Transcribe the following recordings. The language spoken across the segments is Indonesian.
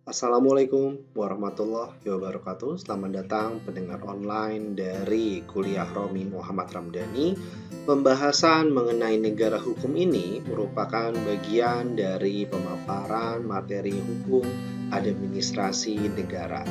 Assalamualaikum warahmatullahi wabarakatuh. Selamat datang pendengar online dari Kuliah Romi Muhammad Ramdhani. Pembahasan mengenai negara hukum ini merupakan bagian dari pemaparan materi hukum administrasi negara.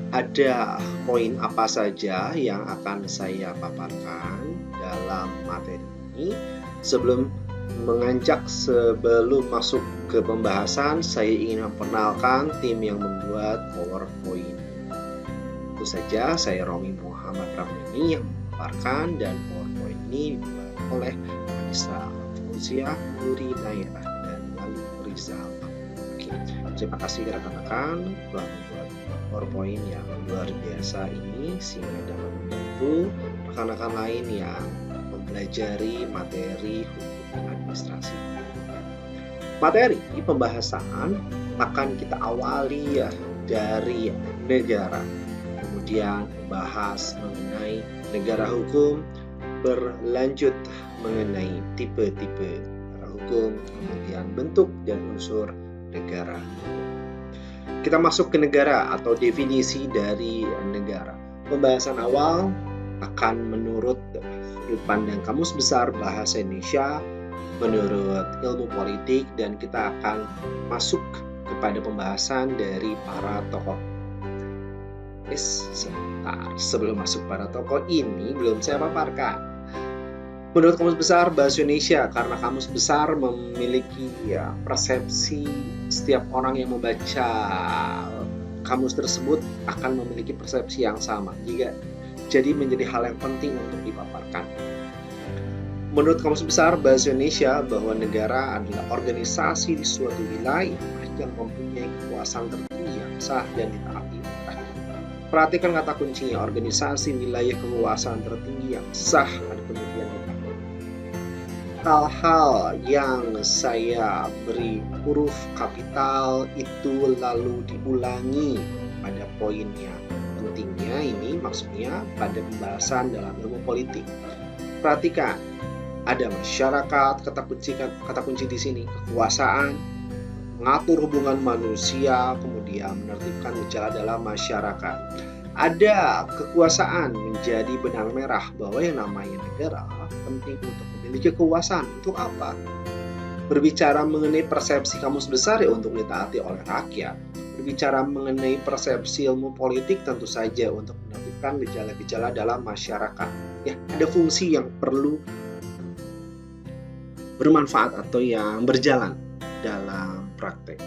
Ada poin apa saja yang akan saya paparkan dalam materi ini? Sebelum masuk ke pembahasan, saya ingin memperkenalkan tim yang membuat PowerPoint. Tentu saja, saya Romi Muhammad Ramdhani yang memaparkan, dan PowerPoint ini dibuat oleh Anissa Fauzia, Nuri Nairah, dan Wali Rizal. Oke, terima kasih rekan-rekan telah membuat PowerPoint yang luar biasa ini sehingga dapat membantu rekan-rekan lain yang mempelajari materi hukum administrasi. Materi pembahasan akan kita awali dari negara, kemudian membahas mengenai negara hukum, berlanjut mengenai tipe-tipe negara hukum, kemudian bentuk dan unsur negara hukum. Kita masuk ke negara atau definisi dari negara. Pembahasan awal akan menurut sudut pandang Kamus Besar Bahasa Indonesia, menurut ilmu politik, dan kita akan masuk kepada pembahasan dari para tokoh. Sebentar, sebelum masuk pada tokoh ini belum saya paparkan. Menurut Kamus Besar Bahasa Indonesia, karena Kamus Besar memiliki persepsi setiap orang yang membaca kamus tersebut akan memiliki persepsi yang sama. Jadi menjadi hal yang penting untuk dipaparkan. Menurut Kamus Besar Bahasa Indonesia, bahwa negara adalah organisasi di suatu wilayah yang mempunyai kekuasaan tertinggi yang sah dan ditaati. Perhatikan kata kuncinya, organisasi wilayah kekuasaan tertinggi yang sah dan kemudian ditaati. Hal-hal yang saya beri huruf kapital itu lalu diulangi pada poinnya. Pentingnya ini maksudnya pada pembahasan dalam ilmu politik. Perhatikan, ada masyarakat, kata kunci di sini, kekuasaan, mengatur hubungan manusia, kemudian menertibkan gejala dalam masyarakat. Ada kekuasaan menjadi benang merah bahwa yang namanya negara penting untuk memiliki kekuasaan. Untuk apa? Berbicara mengenai persepsi Kamus Besar untuk ditaati oleh rakyat. Berbicara mengenai persepsi ilmu politik tentu saja untuk menertibkan gejala-gejala dalam masyarakat. Ada fungsi yang perlu bermanfaat atau yang berjalan dalam praktek.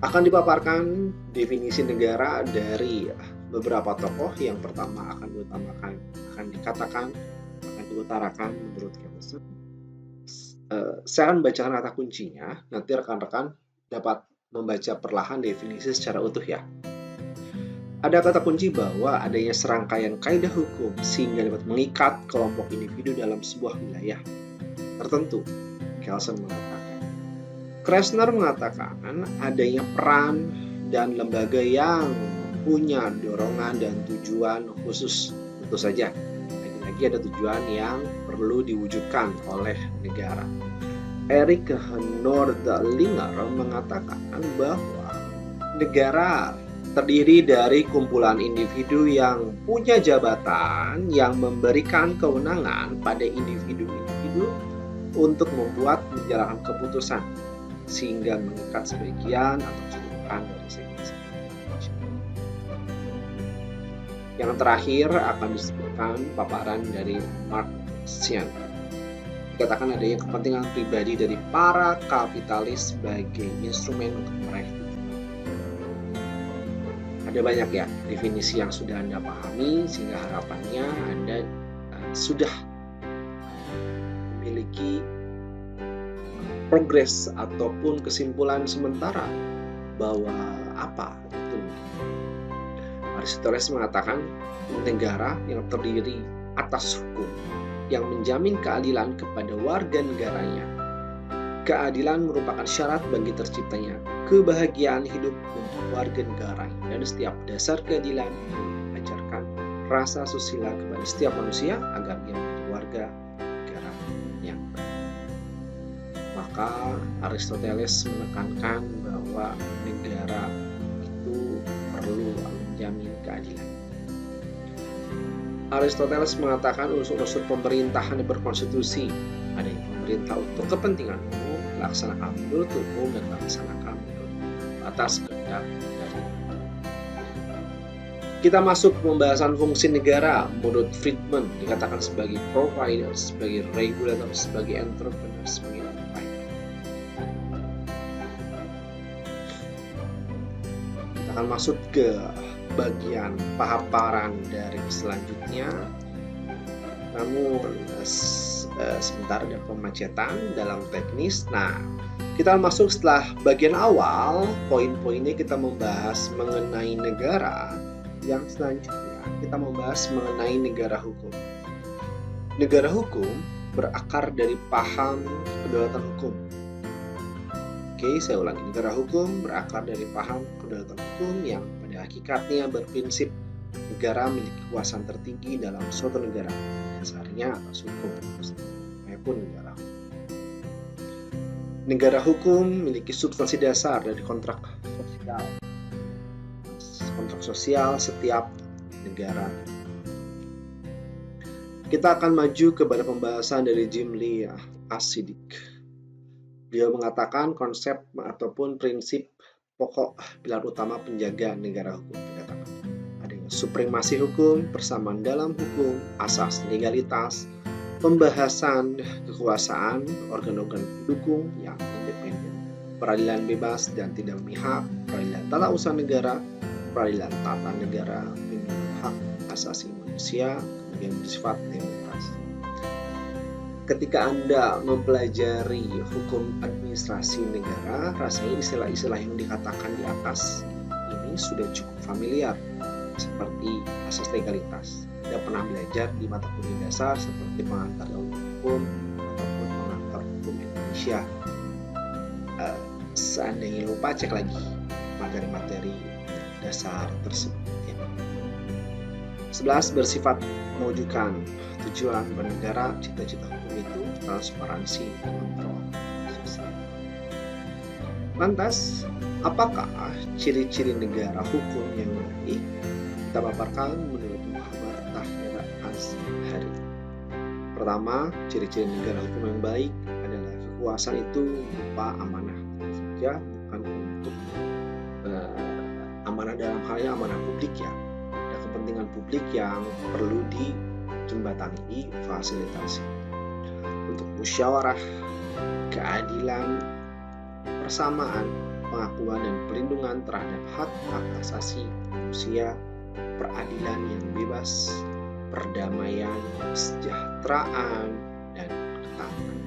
Akan dipaparkan definisi negara dari beberapa tokoh. Yang pertama akan diutarakan menurut Kamus. Saya akan membacakan kata kuncinya, nanti rekan-rekan dapat membaca perlahan definisi secara utuh ya. Ada kata kunci bahwa adanya serangkaian kaidah hukum sehingga dapat mengikat kelompok individu dalam sebuah wilayah tertentu. Kelsen mengatakan. Krasner mengatakan adanya peran dan lembaga yang punya dorongan dan tujuan khusus. Tentu saja, lagi-lagi ada tujuan yang perlu diwujudkan oleh negara. Erik Nordlinger mengatakan bahwa negara terdiri dari kumpulan individu yang punya jabatan yang memberikan kewenangan pada individu-individu untuk membuat menjalankan keputusan sehingga mengikat sebagian atau keseluruhan dari segmen. Yang terakhir akan disebutkan paparan dari Mark Sian. Dikatakan adanya kepentingan pribadi dari para kapitalis sebagai instrumen untuk meraih tujuan. Ada banyak definisi yang sudah Anda pahami, sehingga harapannya Anda sudah memiliki progres ataupun kesimpulan sementara bahwa apa itu. Aristoteles mengatakan negara yang terdiri atas hukum yang menjamin keadilan kepada warga negaranya. Keadilan merupakan syarat bagi terciptanya kebahagiaan hidup untuk warga negaranya, dan setiap dasar keadilan mengajarkan rasa susila kepada setiap manusia agar ia menjadi warga negara yang baik. Maka Aristoteles menekankan bahwa negara menjamin keadilan. Aristoteles mengatakan unsur-unsur pemerintahan yang berkonstitusi, ada yang pemerintah untuk kepentingan umum, melaksanakan menurut hukum, dan melaksanakan menurut atas kehendak dari. Kita masuk ke pembahasan fungsi negara. Menurut Friedman dikatakan sebagai provider, sebagai regulator, sebagai entrepreneur, sebagai occupier. Kita akan masuk ke bagian paparan dari selanjutnya. Namun sebentar ada pemacetan dalam teknis. Nah, kita masuk setelah bagian awal, poin-poinnya kita membahas mengenai negara. Yang selanjutnya kita membahas mengenai negara hukum. Negara hukum berakar dari paham kedaulatan hukum. Oke, saya ulangi. Negara hukum berakar dari paham kedaulatan hukum yang pada hakikatnya berprinsip negara memiliki kekuasaan tertinggi dalam suatu negara, dasarnya atas hukum maupun negara. Negara hukum memiliki substansi dasar dari kontrak sosial setiap negara. Kita akan maju kepada pembahasan dari Jim Lee Asidik. Beliau mengatakan konsep ataupun prinsip pokok pilar utama penjaga negara hukum. Dikatakan adanya supremasi hukum, persamaan dalam hukum, asas legalitas, pembahasan kekuasaan, organ-organ pendukung yang independen, peradilan bebas dan tidak memihak, peradilan tata usaha negara, peradilan tata negara, perlindungan hak asasi manusia, kemudian bersifat demokrasi. Ketika Anda mempelajari hukum administrasi negara, rasanya istilah-istilah yang dikatakan di atas ini sudah cukup familiar, seperti asas legalitas. Anda pernah belajar di mata kuliah dasar seperti pengantar ilmu hukum ataupun pengantar hukum Indonesia. Seandainya lupa, cek lagi materi-materi dasar tersebut. 11. Bersifat mewujudkan tujuan bernegara. Cita-cita hukum itu transparansi dan kontrol sosial. Lantas, apakah ciri-ciri negara hukum yang baik? Kita paparkan menurut Muhammad Tahir Azhari. Pertama, ciri-ciri negara hukum yang baik adalah kekuasaan itu berupa amanah saja, bukan untuk amanah dalam halnya amanah publik ya. Ada kepentingan publik yang perlu dijembatani, difasilitasi. Untuk musyawarah, keadilan, persamaan, pengakuan dan perlindungan terhadap hak asasi manusia, peradilan yang bebas, perdamaian, kesejahteraan, dan ketaatan.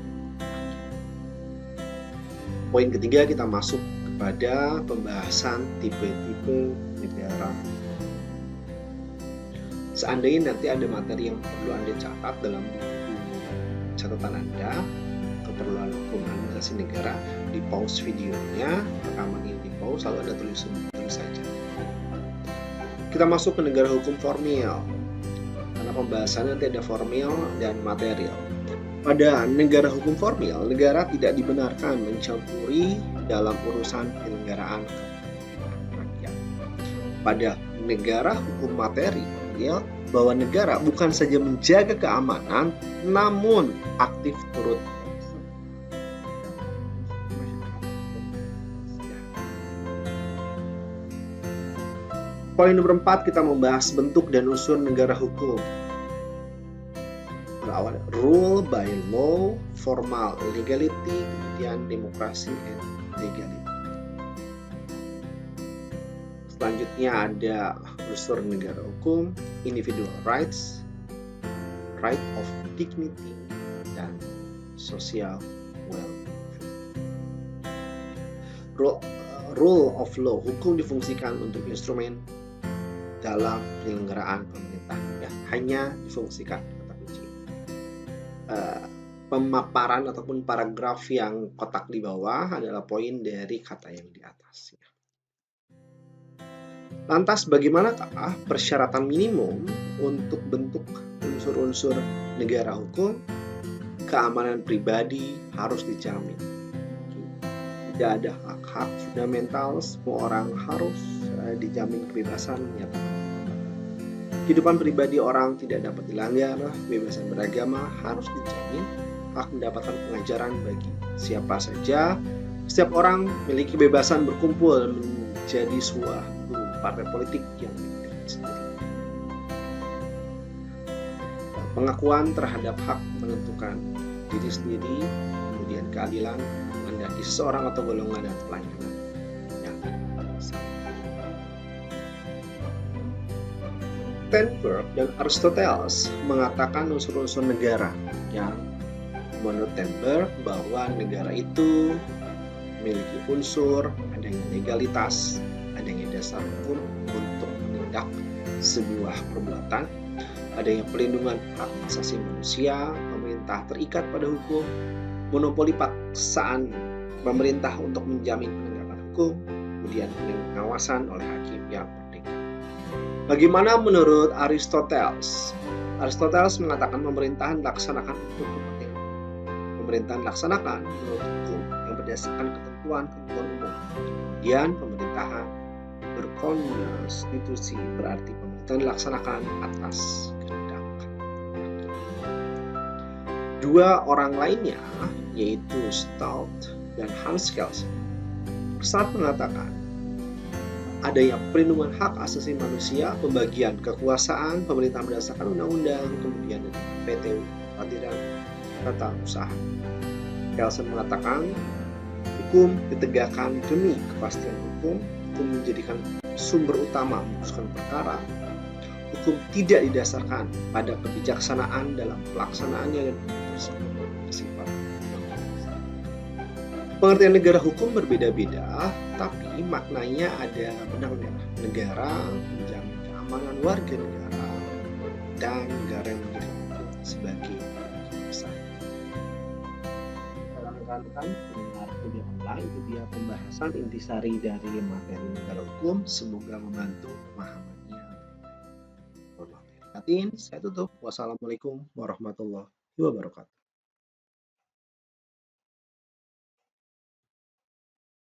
Poin ketiga, kita masuk kepada pembahasan tipe-tipe negara. Seandainya nanti ada materi yang perlu Anda catat dalam buku catatan Anda, keperluan hukum administrasi negara, di pause videonya, rekaman ini di pause, lalu Anda tulis saja. Kita masuk ke negara hukum formil, karena pembahasannya nanti ada formil dan material. Pada negara hukum formil, negara tidak dibenarkan mencampuri dalam urusan penyelenggaraan rakyat. Pada negara hukum material, bahwa negara bukan saja menjaga keamanan, namun aktif turut. Poin nomor 4, kita membahas bentuk dan unsur negara hukum. Berawal rule by law, formal legality, kemudian demokrasi and legality. Selanjutnya ada unsur negara hukum, individual rights, right of dignity, dan social welfare. Rule of law, hukum difungsikan untuk instrumen dalam penyelenggaraan pemerintahan, ya, hanya difungsikan. Pemaparan ataupun paragraf yang kotak di bawah adalah poin dari kata yang di atas. Lantas bagaimanakah persyaratan minimum untuk bentuk unsur-unsur negara hukum? Keamanan pribadi harus dijamin. tidak ada hak-hak fundamental, semua orang harus dijamin kebebasan menyatakan pendapat. Kehidupan pribadi orang tidak dapat dilanggar, kebebasan beragama harus dijamin, hak mendapatkan pengajaran bagi siapa saja. Setiap orang memiliki kebebasan berkumpul menjadi suatu partai politik yang dipilih sendiri. Pengakuan terhadap hak menentukan diri sendiri, kemudian keadilan menghendaki seseorang atau golongan dan pelayanan yang sama. Sternberg dan Aristoteles mengatakan unsur-unsur negara yang menurut Sternberg bahwa negara itu memiliki unsur adanya legalitas, adanya dasar hukum untuk menindak sebuah perbuatan, adanya pelindungan hak asasi manusia, pemerintah terikat pada hukum, monopoli paksaan pemerintah untuk menjamin penegakan hukum, kemudian pengawasan oleh hakim yang merdeka. Bagaimana menurut Aristoteles? Aristoteles mengatakan pemerintahan dilaksanakan untuk kepentingan. Pemerintahan dilaksanakan menurut hukum yang berdasarkan ketentuan umum. Kemudian pemerintahan berkonstitusi, berarti pemerintahan dilaksanakan atas kehendak rakyat. Dua orang lainnya, yaitu Stout dan Hans Kelsen, saat mengatakan adanya perlindungan hak asasi manusia, pembagian kekuasaan, pemerintah berdasarkan undang-undang, kemudian PT peradilan tata usaha. Kelsen mengatakan hukum ditegakkan demi kepastian hukum, hukum menjadikan sumber utama memutuskan perkara, hukum tidak didasarkan pada kebijaksanaan dalam pelaksanaannya dan tersebut bersifat. Pengertian negara hukum berbeda-beda, tapi maknanya ada benang merah. Negara menjamin keamanan warga negara dan negara yang menjadi hukum sebagai besar. Rekan-rekan pendengar kuliah online, itu dia pembahasan intisari dari materi negara hukum. Semoga membantu pemahamannya. Saya tutup. Wassalamualaikum warahmatullahi wabarakatuh.